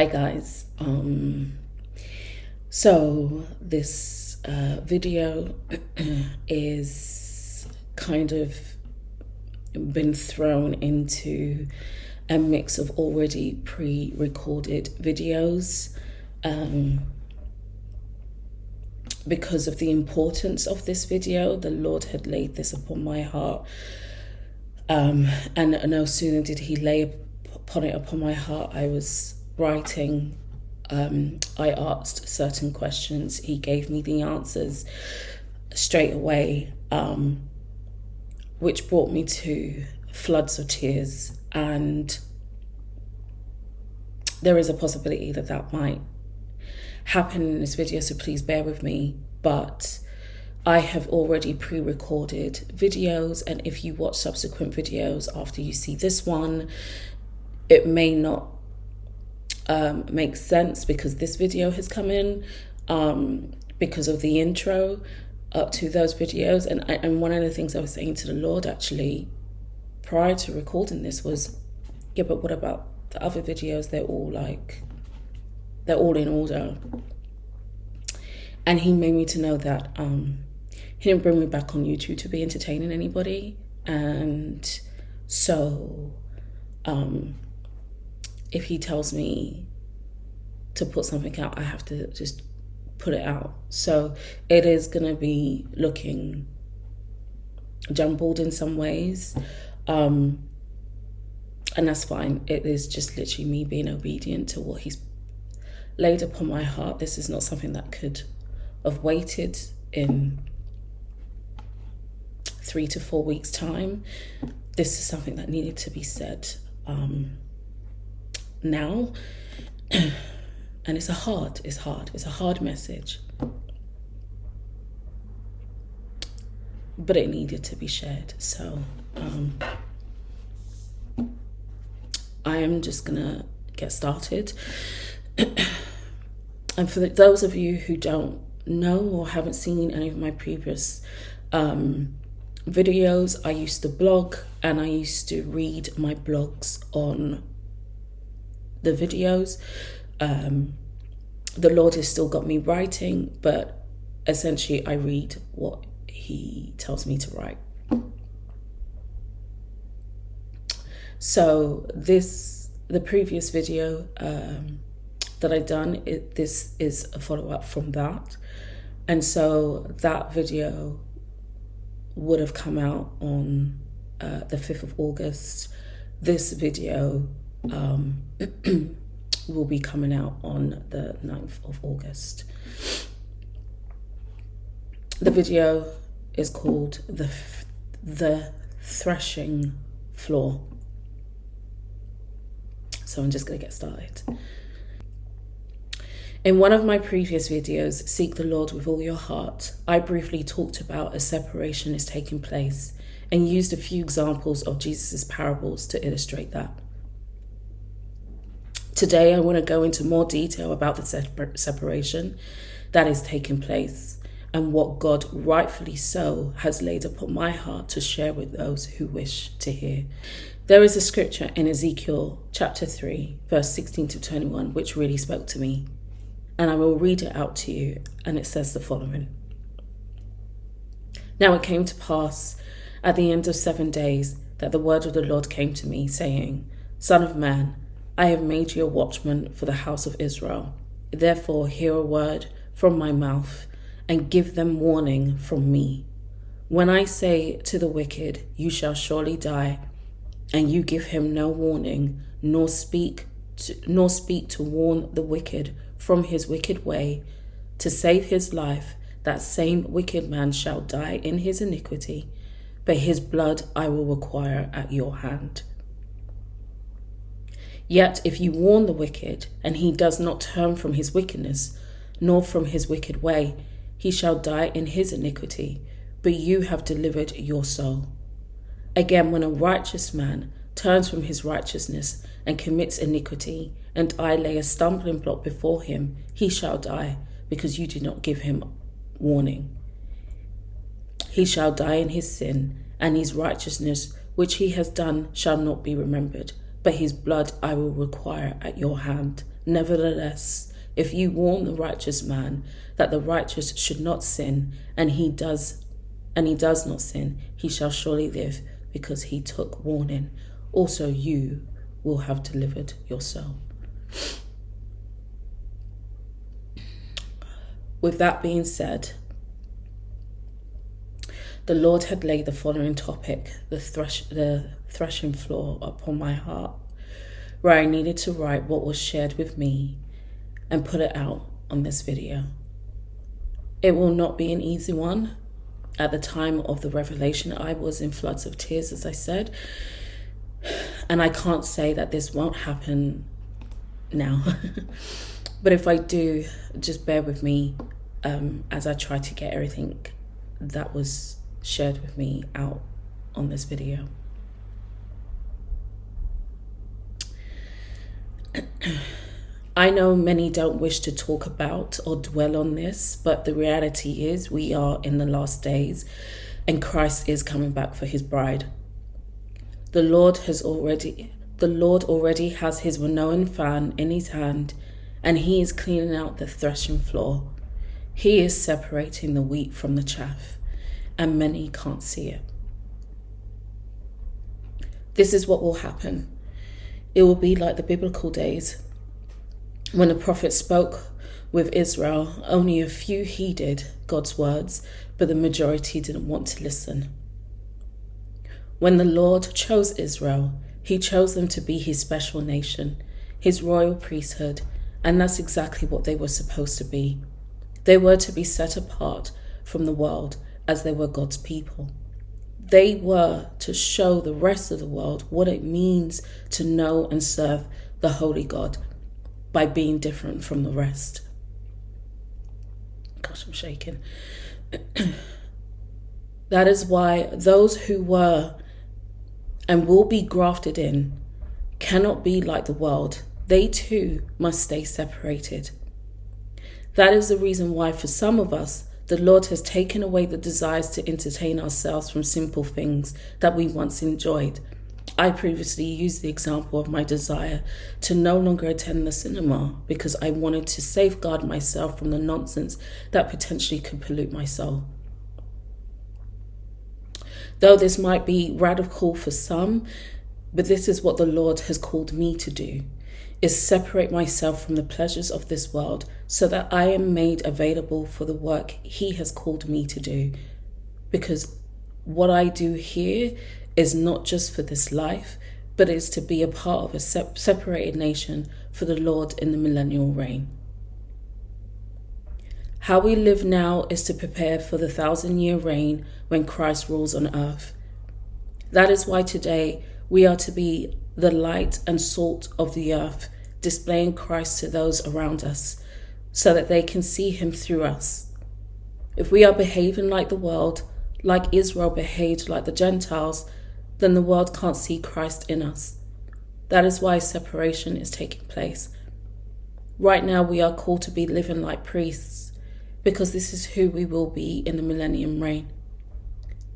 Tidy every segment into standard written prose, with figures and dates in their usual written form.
Hi guys. So this video is kind of been thrown into a mix of already pre-recorded videos because of the importance of this video. The Lord had laid this upon my heart, and no sooner did he lay it upon my heart, I was writing. I asked certain questions. He gave me the answers straight away, which brought me to floods of tears. And there is a possibility that that might happen in this video, so please bear with me. But I have already pre-recorded videos, and if you watch subsequent videos after you see this one, it may not make sense because this video has come in because of the intro to those videos. And one of the things I was saying to the Lord actually prior to recording this was, yeah, but what about the other videos? They're all in order. And he made me to know that he didn't bring me back on YouTube to be entertaining anybody. And so if he tells me to put something out, I have to just put it out. So it is going to be looking jumbled in some ways. And that's fine. It is just literally me being obedient to what he's laid upon my heart. This is not something that could have waited in 3 to 4 weeks' time. This is something that needed to be said now. And it's a hard message, but it needed to be shared. So I am just gonna get started. And for those of you who don't know or haven't seen any of my previous videos, I used to blog and I used to read my blogs on the videos. The Lord has still got me writing, but essentially I read what he tells me to write. So the previous video that I done, this is a follow-up from that. And so that video would have come out on the 5th of August. This video will be coming out on the 9th of August. The video is called the Threshing Floor. So I'm just going to get started. In one of my previous videos, Seek the Lord with All Your Heart, I briefly talked about a separation is taking place and used a few examples of Jesus' parables to illustrate that. Today, I want to go into more detail about the separation that is taking place and what God rightfully so has laid upon my heart to share with those who wish to hear. There is a scripture in Ezekiel chapter 3, verse 16 to 21, which really spoke to me. And I will read it out to you, and it says the following. Now it came to pass at the end of 7 days that the word of the Lord came to me, saying, Son of man, I have made you a watchman for the house of Israel. Therefore hear a word from my mouth, and give them warning from me. When I say to the wicked, you shall surely die, and you give him no warning, nor speak to warn the wicked from his wicked way, to save his life, that same wicked man shall die in his iniquity, but his blood I will require at your hand. Yet if you warn the wicked, and he does not turn from his wickedness, nor from his wicked way, he shall die in his iniquity, but you have delivered your soul. Again, when a righteous man turns from his righteousness and commits iniquity, and I lay a stumbling block before him, he shall die, because you did not give him warning. He shall die in his sin, and his righteousness which he has done shall not be remembered. but his blood I will require at your hand. Nevertheless, if you warn the righteous man that the righteous should not sin, and he does not sin, he shall surely live, because he took warning. Also you will have delivered your soul. With that being said, the Lord had laid the following topic, the threshing floor, upon my heart, where I needed to write what was shared with me and put it out on this video. It will not be an easy one. At the time of the revelation, I was in floods of tears, as I said, and I can't say that this won't happen now. But if I do, just bear with me as I try to get everything that was shared with me out on this video. I know many don't wish to talk about or dwell on this, but the reality is we are in the last days and Christ is coming back for his bride. The Lord already has his winnowing fan in his hand, and he is cleaning out the threshing floor. He is separating the wheat from the chaff, and many can't see it. This is what will happen. It will be like the biblical days when the prophet spoke with Israel. Only a few heeded God's words, but the majority didn't want to listen. When the Lord chose Israel, he chose them to be his special nation, his royal priesthood, and that's exactly what they were supposed to be. They were to be set apart from the world as they were God's people. They were to show the rest of the world what it means to know and serve the Holy God by being different from the rest. Gosh, I'm shaking. That is why those who were and will be grafted in cannot be like the world. They too must stay separated. That is the reason why for some of us, the Lord has taken away the desires to entertain ourselves from simple things that we once enjoyed. I previously used the example of my desire to no longer attend the cinema because I wanted to safeguard myself from the nonsense that potentially could pollute my soul. Though this might be radical for some, but this is what the Lord has called me to do, is separate myself from the pleasures of this world so that I am made available for the work he has called me to do. Because what I do here is not just for this life, but is to be a part of a separated nation for the Lord in the millennial reign. How we live now is to prepare for the 1,000-year reign when Christ rules on earth. That is why today we are to be the light and salt of the earth, displaying Christ to those around us so that they can see him through us. If we are behaving like the world, like Israel behaved like the Gentiles, then the world can't see Christ in us. That is why separation is taking place. Right now we are called to be living like priests, because this is who we will be in the millennium reign.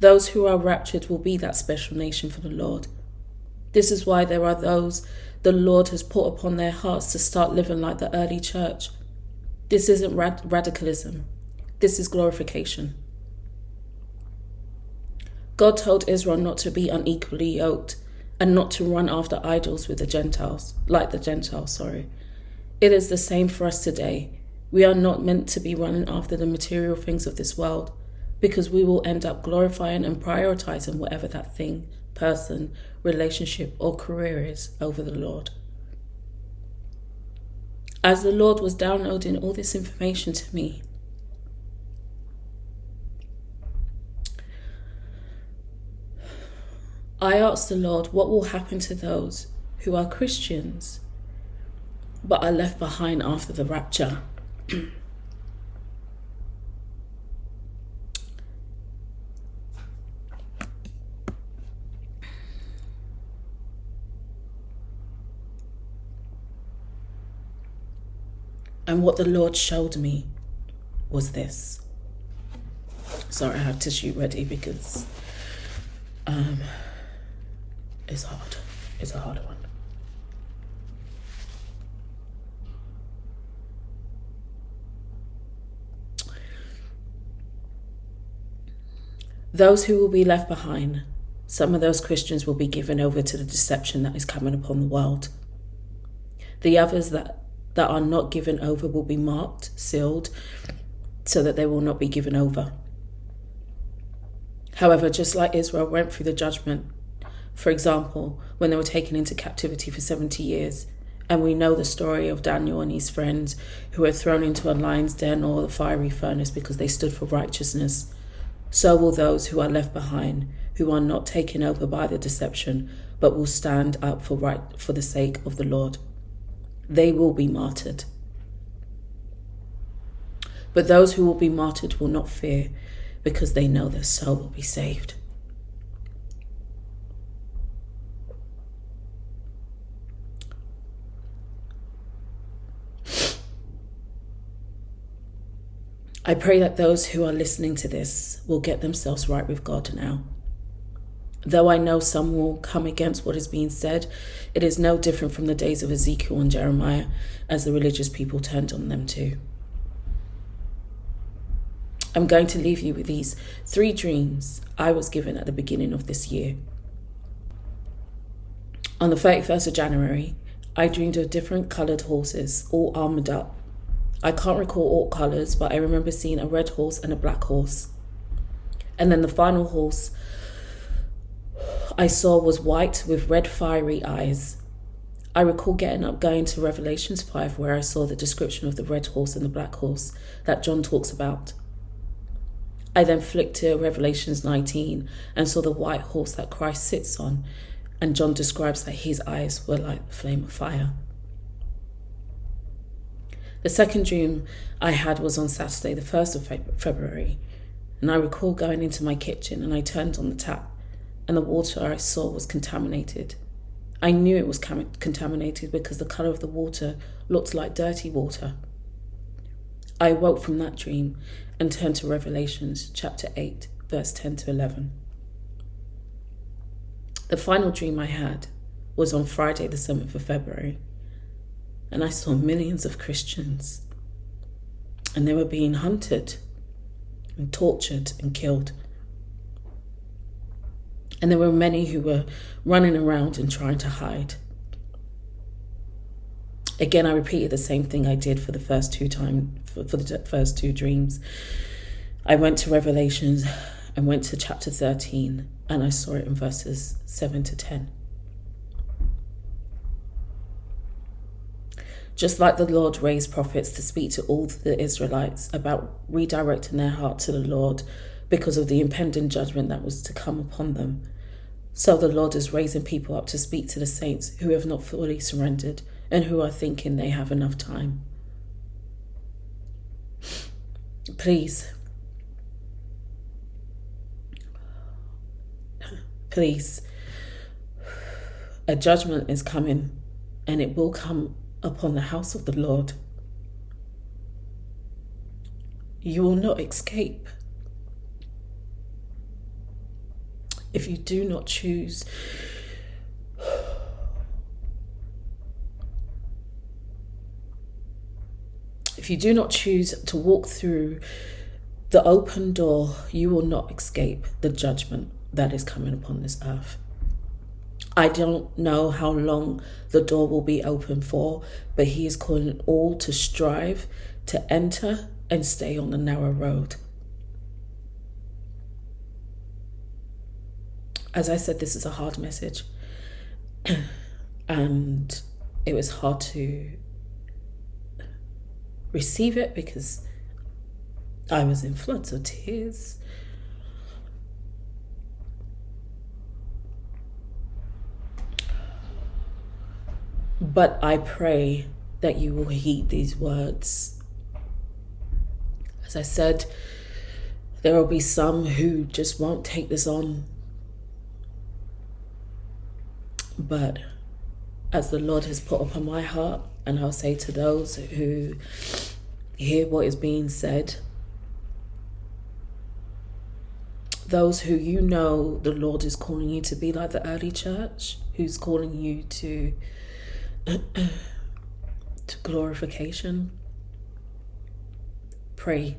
Those who are raptured will be that special nation for the Lord. This is why there are those the Lord has put upon their hearts to start living like the early church. This isn't radicalism. This is glorification. God told Israel not to be unequally yoked and not to run after idols with the Gentiles, like the Gentiles. It is the same for us today. We are not meant to be running after the material things of this world, because we will end up glorifying and prioritizing whatever that thing, person, relationship, or career is over the Lord. As the Lord was downloading all this information to me, I asked the Lord what will happen to those who are Christians but are left behind after the rapture. And what the Lord showed me was this. Sorry, I have tissue ready because it's hard. It's a hard one. Those who will be left behind, some of those Christians will be given over to the deception that is coming upon the world. The others that are not given over will be marked, sealed, so that they will not be given over. However, just like Israel went through the judgment, for example, when they were taken into captivity for 70 years, and we know the story of Daniel and his friends who were thrown into a lion's den or the fiery furnace because they stood for righteousness, so will those who are left behind, who are not taken over by the deception, but will stand up for the sake of the Lord. They will be martyred. But those who will be martyred will not fear, because they know their soul will be saved. I pray that those who are listening to this will get themselves right with God now. Though I know some will come against what is being said, it is no different from the days of Ezekiel and Jeremiah, as the religious people turned on them too. I'm going to leave you with these 3 dreams I was given at the beginning of this year. On the 31st of January, I dreamed of different coloured horses, all armoured up. I can't recall all colours, but I remember seeing a red horse and a black horse. And then the final horse I saw was white with red fiery eyes. I recall getting up, going to Revelations 5, where I saw the description of the red horse and the black horse that John talks about. I then flicked to Revelations 19 and saw the white horse that Christ sits on, and John describes that his eyes were like the flame of fire. The second dream I had was on Saturday, the 1st of February, and I recall going into my kitchen and I turned on the tap, and the water I saw was contaminated. I knew it was contaminated because the colour of the water looked like dirty water. I awoke from that dream and turned to Revelations chapter 8, verse 10 to 11. The final dream I had was on Friday, the 7th of February, and I saw millions of Christians, and they were being hunted and tortured and killed. And there were many who were running around and trying to hide. Again, I repeated the same thing I did for the first 2 dreams. I went to Revelations and went to chapter 13, and I saw it in verses 7 to 10. Just like the Lord raised prophets to speak to all the Israelites about redirecting their heart to the Lord because of the impending judgment that was to come upon them, so the Lord is raising people up to speak to the saints who have not fully surrendered and who are thinking they have enough time. Please, a judgment is coming, and it will come upon the house of the Lord. You will not escape if you do not choose to walk through the open door. You will not escape the judgment that is coming upon this earth. I don't know how long the door will be open for, but he is calling all to strive to enter and stay on the narrow road. As I said, this is a hard message, and it was hard to receive it because I was in floods of tears. But I pray that you will heed these words. As I said, there will be some who just won't take this on. But as the Lord has put upon my heart, and I'll say to those who hear what is being said, those who you know the Lord is calling you to be like the early church, who's calling you to glorification, pray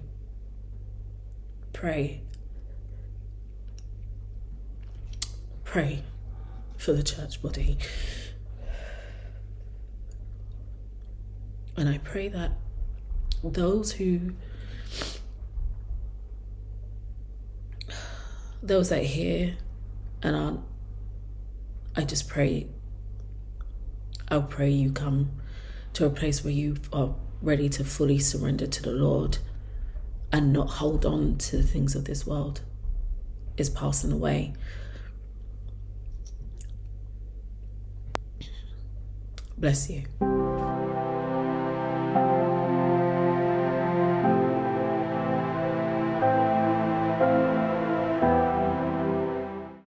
pray for the church body. And I pray that those that hear and aren't, I just pray, I'll pray you come to a place where you are ready to fully surrender to the Lord and not hold on to the things of this world. Is passing away. Bless you.